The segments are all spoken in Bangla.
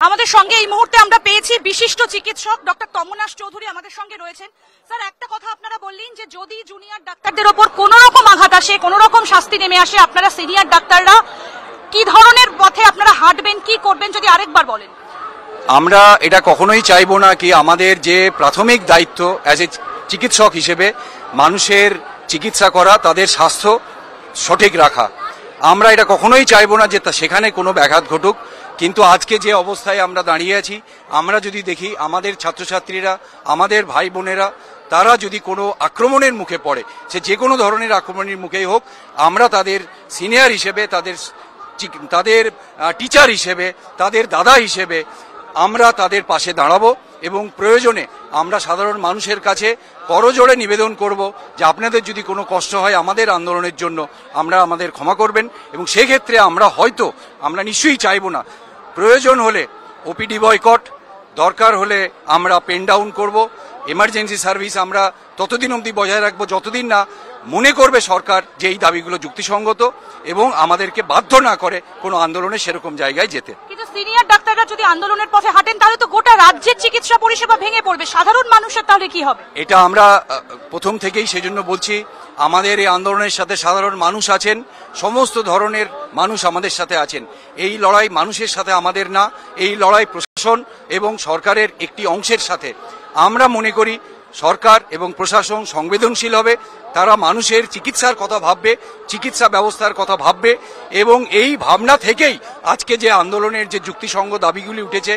আমাদের সঙ্গে এই মুহূর্তে আমরা পেয়েছি বিশিষ্ট চিকিৎসক ডক্টর তমনাশ চৌধুরী আমাদের সঙ্গে রয়েছেন। স্যার, একটা কথা আপনারা বললেন যে যদি জুনিয়র ডাক্তারদের ওপর কোন রকম আঘাত আসে, কোন রকম শাস্তি নেমে আসে, আপনারা সিনিয়র ডাক্তাররা কি ধরনের পথে আপনারা হাঁটবেন, কি করবেন, যদি আরেকবার বলেন। আমরা এটা কখনোই চাইবো না কি আমাদের যে প্রাথমিক দায়িত্ব অ্যাজ এ চিকিৎসক হিসেবে মানুষের চিকিৎসা করা, তাদের স্বাস্থ্য সঠিক রাখা, আমরা এটা কখনোই চাইবো না যে সেখানে কোনো ব্যাঘাত ঘটুক। কিন্তু আজকে যে অবস্থায় আমরা দাঁড়িয়ে আছি, আমরা যদি দেখি আমাদের ছাত্রছাত্রীরা, আমাদের ভাই বোনেরা, তারা যদি কোনো আক্রমণের মুখে পড়ে, সে যে কোনো ধরনের আক্রমণের মুখেই হোক, আমরা তাদের সিনিয়র হিসেবে, তাদের টিচার হিসেবে, তাদের দাদা হিসেবে আমরা তাদের পাশে দাঁড়াবো এবং প্রয়োজনে আমরা সাধারণ মানুষের কাছে করজোড়ে নিবেদন করব যে আপনাদের যদি কোনো কষ্ট হয় আমাদের আন্দোলনের জন্য আমাদের ক্ষমা করবেন। এবং সেক্ষেত্রে আমরা নিশ্চয়ই চাইবো না, প্রয়োজন হলে ওপিডি বয়কট, দরকার হলে আমরা পেন ডাউন করব, এমার্জেন্সি সার্ভিস আমরা ততদিন অবধি বজায় রাখবো যতদিন না মনে করবে সরকার যে এই দাবিগুলো যুক্তিসঙ্গত এবং আমাদেরকে বাধ্য না করে কোনো আন্দোলনে সেরকম জায়গায় যেতে। কিন্তু সিনিয়র ডাক্তাররা যদি আন্দোলনের পথে হাঁটেন তাহলে তো গোটা রাজ্যের চিকিৎসা পরিষেবা ভেঙে পড়বে, সাধারণ মানুষের তাহলে কি হবে? এটা আমরা প্রথম থেকেই সেজন্য বলছি, আমাদের এই আন্দোলনের সাথে সাধারণ মানুষ আছেন, সমস্ত ধরনের মানুষ আমাদের সাথে আছেন। এই লড়াই মানুষের সাথে আমাদের না, এই লড়াই প্রশাসন এবং সরকারের একটি অংশের সাথে। আমরা মনে করি সরকার এবং প্রশাসন সংবেদনশীল হবে, তারা মানুষের চিকিৎসার কথা ভাববে, চিকিৎসা ব্যবস্থার কথা ভাববে এবং এই ভাবনা থেকেই আজকে যে আন্দোলনের যে যুক্তিসঙ্গত দাবিগুলি উঠেছে,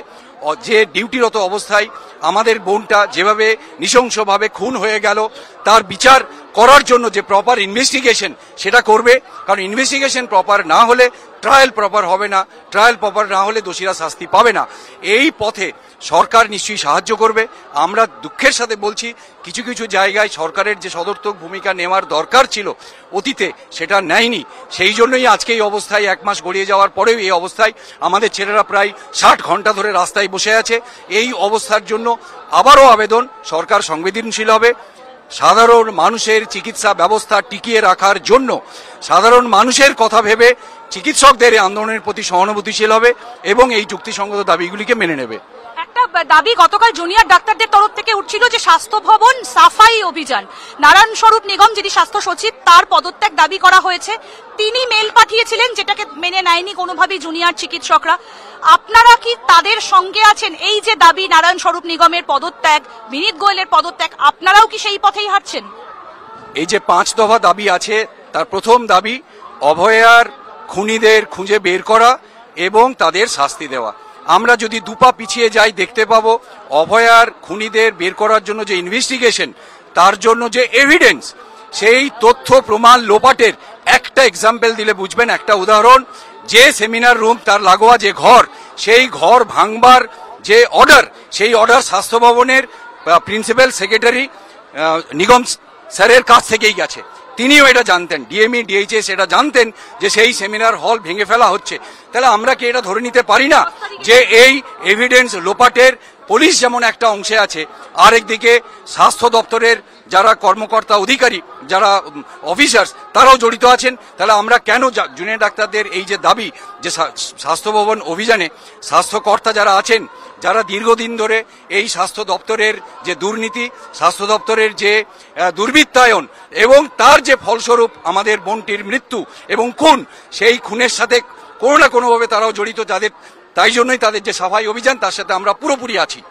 যে ডিউটিরত অবস্থায় আমাদের বোনটা যেভাবে নৃশংসভাবে খুন হয়ে গেল, তার বিচার করার জন্য যে প্রপার ইনভেস্টিগেশন সেটা করবে, কারণ ইনভেস্টিগেশন প্রপার না হলে ট্রায়াল প্রপার হবে না, ট্রায়াল প্রপার না হলে দোষীরা শাস্তি পাবে না। এই পথে সরকার নিশ্চয়ই সাহায্য করবে। আমরা দুঃখের সাথে বলছি, কিছু কিছু জায়গায় সরকারের যে সদর্থক ভূমিকা নেওয়ার দরকার ছিল অতীতে, সেটা নেয়নি। সেই জন্যই আজকে এই অবস্থায়, 1 মাস গড়িয়ে যাওয়ার পরেও এই অবস্থায় আমাদের ছেলেরা প্রায় 60 ঘন্টা ধরে রাস্তায় বসে আছে। এই অবস্থার জন্য আবারও আবেদন, সরকার সংবেদনশীল হবে, সাধারণ মানুষের চিকিৎসা ব্যবস্থা টিকিয়ে রাখার জন্য সাধারণ মানুষের কথা ভেবে চিকিৎসকদের আন্দোলনের প্রতি সহানুভূতিশীল হবে এবং এই যুক্তিসঙ্গত দাবিগুলিকে মেনে নেবে। একটা দাবি গতকাল জুনিয়র ডাক্তারদের তরফ থেকে উঠছিল যে স্বাস্থ্য ভবন সাফাই অভিযান, নারায়ণ স্বরূপ নিগম যিনি স্বাস্থ্য সচিব, তার পদত্যাগ দাবি করা হয়েছে। তিনি মেল পাঠিয়েছিলেন, যেটাকে মেনে নেয়নি কোনোভাবেই জুনিয়র চিকিৎসকরা। আপনারা কি তাদের সঙ্গে আছেন? এই যে দাবি নারায়ণ স্বরূপ নিগমের পদত্যাগ, বিনীত গোয়েলের পদত্যাগ, আপনারাও কি সেই পথেই হাঁটছেন? এই যে 5 দফা দাবি আছে, তার প্রথম দাবি অভয়ার খুনিদের খুঁজে বের করা এবং তাদের শাস্তি দেওয়া। আমরা যদি দুপা পিছিয়ে যাই, দেখতে পাবো অভয়ার খুনিদের বের করার জন্য যে ইনভেস্টিগেশন, তার জন্য যে এভিডেন্স, সেই তথ্য প্রমাণ লোপাটের একটা এক্সাম্পল দিলে বুঝবেন, একটা উদাহরণ, যে সেমিনার রুম তার লাগোয়া যে ঘর, সেই ঘর ভাঙবার যে অর্ডার, সেই অর্ডার স্বাস্থ্য ভবনের প্রিন্সিপাল সেক্রেটারি নিগম স্যারের কাছ থেকেই গেছে। তিনিও এটা জানতেন, ডিএমই ডিএইচএস এটা জানতেন যে সেই সেমিনার হল ভেঙে ফেলা হচ্ছে। তাহলে আমরা কি এটা ধরে নিতে পারি না যে এই এভিডেন্স লোপাটের পুলিশ যেমন একটা অংশে আছে, আরেকদিকে স্বাস্থ্য দপ্তরের যারা কর্মকর্তা অধিকারী, যারা অফিসার্স, তারাও জড়িত আছেন? তাহলে আমরা কেন জুনিয়র ডাক্তারদের এই যে দাবি যে স্বাস্থ্য ভবন অভিযানে স্বাস্থ্যকর্তা যারা আছেন, যারা দীর্ঘদিন ধরে এই স্বাস্থ্য দপ্তরের যে দুর্নীতি, স্বাস্থ্য দপ্তরের যে দুর্বৃত্তায়ন এবং তার যে ফলস্বরূপ আমাদের বোনটির মৃত্যু এবং খুন, সেই খুনের সাথে কোনো না কোনোভাবে তারাও জড়িত, তাই জন্যই তাদের যে সাফাই অভিযান, তার সাথে আমরা পুরোপুরি আছি।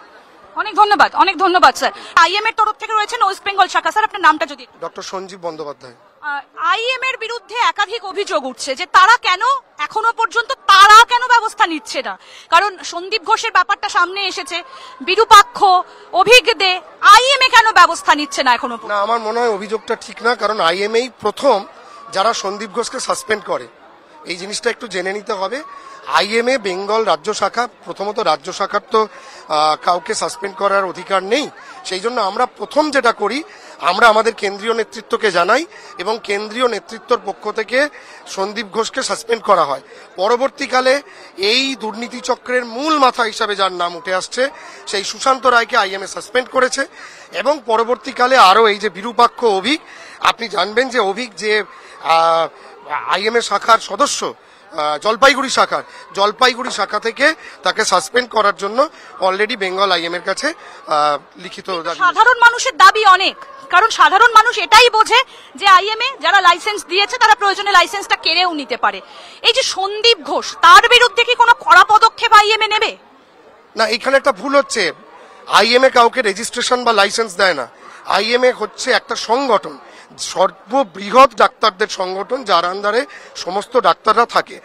অনেক ধন্যবাদ, অনেক ধন্যবাদ স্যার। আইএম এর তরফ থেকে রয়েছেন ওয়েস্ট বেঙ্গল শাখা, স্যার আপনার নামটা যদি। ডক্টর সঞ্জীব বন্দ্যোপাধ্যায়। আইএম এর বিরুদ্ধে একাধিক অভিযোগ উঠছে যে তারা এখনো পর্যন্ত ব্যবস্থা নিচ্ছে না, কারণ সন্দীপ ঘোষের ব্যাপারটা সামনে এসেছে, বিরূপাক্ষ, অভিজ্ঞ দে, আইএম এ কেন ব্যবস্থা নিচ্ছে না এখনো? না, আমার মনে হয় অভিযোগটা ঠিক না, কারণ আইএম এই প্রথম যারা সন্দীপ ঘোষকে সাসপেন্ড করে। এই জিনিসটা একটু জেনে নিতে হবে। আইএমএ বেঙ্গল রাজ্য শাখা, প্রথমত রাজ্য শাখার তো কাউকে সাসপেন্ড করার অধিকার নেই। সেই জন্য আমরা প্রথম যেটা করি, আমরা আমাদের কেন্দ্রীয় নেতৃত্বকে জানাই এবং কেন্দ্রীয় নেতৃত্বর পক্ষ থেকে সন্দীপ ঘোষকে সাসপেন্ড করা হয়। পরবর্তীকালে এই দুর্নীতি চক্রের মূল মাথা হিসাবে যার নাম উঠে আসছে, সেই সুশান্ত রায়কে আইএমএ সাসপেন্ড করেছে এবং পরবর্তীকালে আরও এই যে বিরূপাক্ষ অভিক, আপনি জানবেন যে অভিক যে আইএমএ শাখার সদস্য, জলপাইগুড়ি শাখা থেকে তাকে সাসপেন্ড করার জন্য অলরেডি বেঙ্গল আইএম এর কাছে লিখিত দাবি। সাধারণ মানুষের দাবি অনেক, কারণ সাধারণ মানুষ এটাই বোঝে যে আইএমএ যারা লাইসেন্স দিয়েছে তারা প্রয়োজনে লাইসেন্সটা কেড়েও নিতে পারে। এই যে সন্দীপ ঘোষ, তার বিরুদ্ধে কি কোনো কড়া পদক্ষেপ আইএমএ নেবে? না, এখানে একটা ভুল হচ্ছে। আইএমএ কাউকে রেজিস্ট্রেশন বা লাইসেন্স দেয় না। আইএমএ হচ্ছে একটা সংগঠন, সর্ববৃহৎ ডাক্তারদের সংগঠন, যার আন্ডারে সমস্ত ডাক্তাররা থাকে।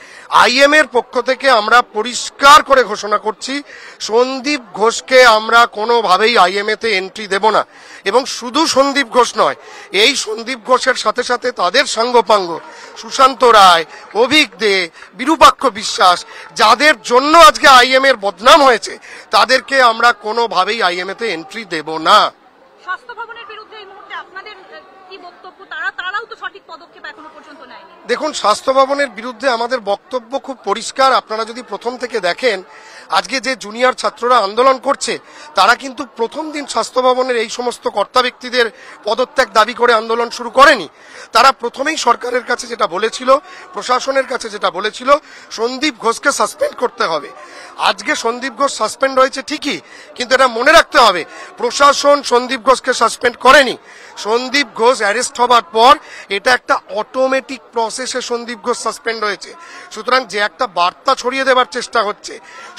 আইএমএ এর পক্ষ থেকে আমরা পরিষ্কার করে ঘোষণা করছি, সন্দীপ ঘোষকে আমরা কোনোভাবেই আইএমএ তে এন্ট্রি দেব না। এবং শুধু সন্দীপ ঘোষ নয়, এই সন্দীপ ঘোষের সাথে সাথে তাদের সাঙ্গপাঙ্গ সুশান্ত রায়, অভিক দে, বিরূপাক্ষ বিশ্বাস, যাদের জন্য আজকে আইএমএ এর বদনাম হয়েছে, তাদেরকে আমরা কোনোভাবেই আইএমএ তে এন্ট্রি দেব না। স্বাস্থ্য ভবনের বিরুদ্ধে এই মুহূর্তে আপনাদের কি বক্তব্য? তারাও তো সঠিক পদক্ষেপ এখনো পর্যন্ত নেয়নি। দেখুন, স্বাস্থ্য ভবনের বিরুদ্ধে আমাদের বক্তব্য খুব পরিষ্কার। আপনারা যদি প্রথম থেকে দেখেন, আজকে যে জুনিয়র ছাত্ররা আন্দোলন করছে, তারা কিন্তু প্রথম দিন স্বাস্থ্য ভবনের এই সমস্ত কর্তা ব্যক্তিদের পদত্যাগ দাবি করে আন্দোলন শুরু করেনি। তারা প্রথমেই সরকারের কাছে যেটা বলেছিল, প্রশাসনের কাছে যেটা বলেছিল, সন্দীপ ঘোষকে সাসপেন্ড করতে হবে। আজকে সন্দীপ ঘোষ সাসপেন্ড হয়েছে ঠিকই, কিন্তু এটা মনে রাখতে হবে, প্রশাসন সন্দীপ ঘোষকে সাসপেন্ড করেনি। সন্দীপ ঘোষ অ্যারেস্ট হবার পর এটা একটা অটোমেটিক প্রসেসে সন্দীপ ঘোষ সাসপেন্ড হয়েছে। সুতরাং যে একটা বার্তা ছড়িয়ে দেবার চেষ্টা হচ্ছে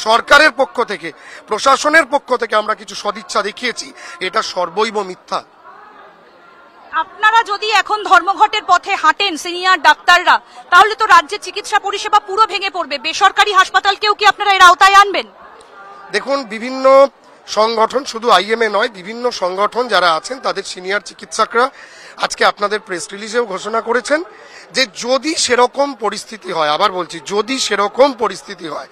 সরকারের পক্ষ থেকে, প্রশাসনের পক্ষ থেকে আমরা কিছু সদিচ্ছা দেখিয়েছি, এটা সর্বৈব মিথ্যা। আপনারা যদি এখন ধর্মঘটের পথে হাঁটেন সিনিয়র ডাক্তাররা, তাহলে তো রাজ্যের চিকিৎসা পরিষেবা পুরো ভেঙে পড়বে। বেসরকারি হাসপাতালকেও কি আপনারা এর আওতায় আনবেন? দেখুন, বিভিন্ন সংগঠন, শুধু আইএমএ নয়, বিভিন্ন সংগঠন যারা আছেন, তাদের সিনিয়র চিকিৎসকরা আজকে আপনাদের প্রেস রিলিজেও ঘোষণা করেছেন যে যদি সেরকম পরিস্থিতি হয়, আবার বলছি, যদি সেরকম পরিস্থিতি হয়,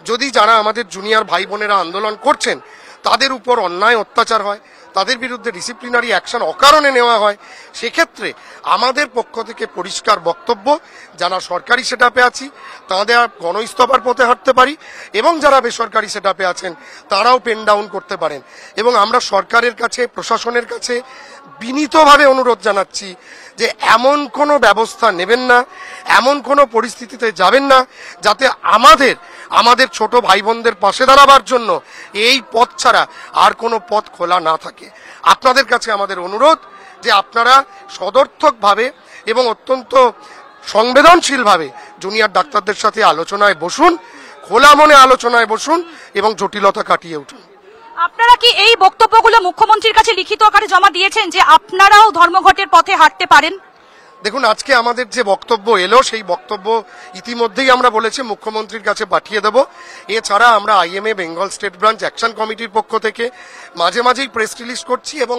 যদি যারা আমাদের জুনিয়র ভাই বোনেরা আন্দোলন করছেন তাদের উপর অন্যায় অত্যাচার হয়, তাদের বিরুদ্ধে ডিসিপ্লিনারি অ্যাকশন অকারণে নেওয়া হয়, সেক্ষেত্রে আমাদের পক্ষ থেকে পরিষ্কার বক্তব্য, যারা সরকারি সেটআপে আছি তাদের গণইস্তফার পথে হাঁটতে পারি, এবং যারা বেসরকারি সেটআপে আছেন তারাও পেন ডাউন করতে পারেন। এবং আমরা সরকারের কাছে, প্রশাসনের কাছে বিনীতভাবে অনুরোধ জানাচ্ছি যে এমন কোনো ব্যবস্থা নেবেন না, এমন কোনো পরিস্থিতিতে যাবেন না যাতে আমাদের ছোট ভাই বোনদের পাশে দাঁড়াবার জন্য এই পথ ছাড়া আর কোনো পথ খোলা না থাকে। আপনাদের কাছে আমাদের অনুরোধ যে আপনারা সদর্থকভাবে এবং অত্যন্ত সংবেদনশীলভাবে জুনিয়র ডাক্তারদের সাথে আলোচনায় বসুন, খোলা মনে আলোচনায় বসুন এবং জটিলতা কাটিয়ে উঠুন। আপনারা কি এই বক্তব্যগুলো মুখ্যমন্ত্রীর কাছে লিখিত আকারে জমা দিয়েছেন যে আপনারাও ধর্মঘটের পথে হাঁটতে পারেন? দেখুন, আজকে আমাদের যে বক্তব্য এলো, সেই বক্তব্য ইতিমধ্যেই আমরা বলেছি মুখ্যমন্ত্রীর কাছে পাঠিয়ে দেব। এছাড়া আমরা IMA Bengal state branch action কমিটির পক্ষ থেকে মাঝে মাঝেই প্রেস রিলিজ করছি এবং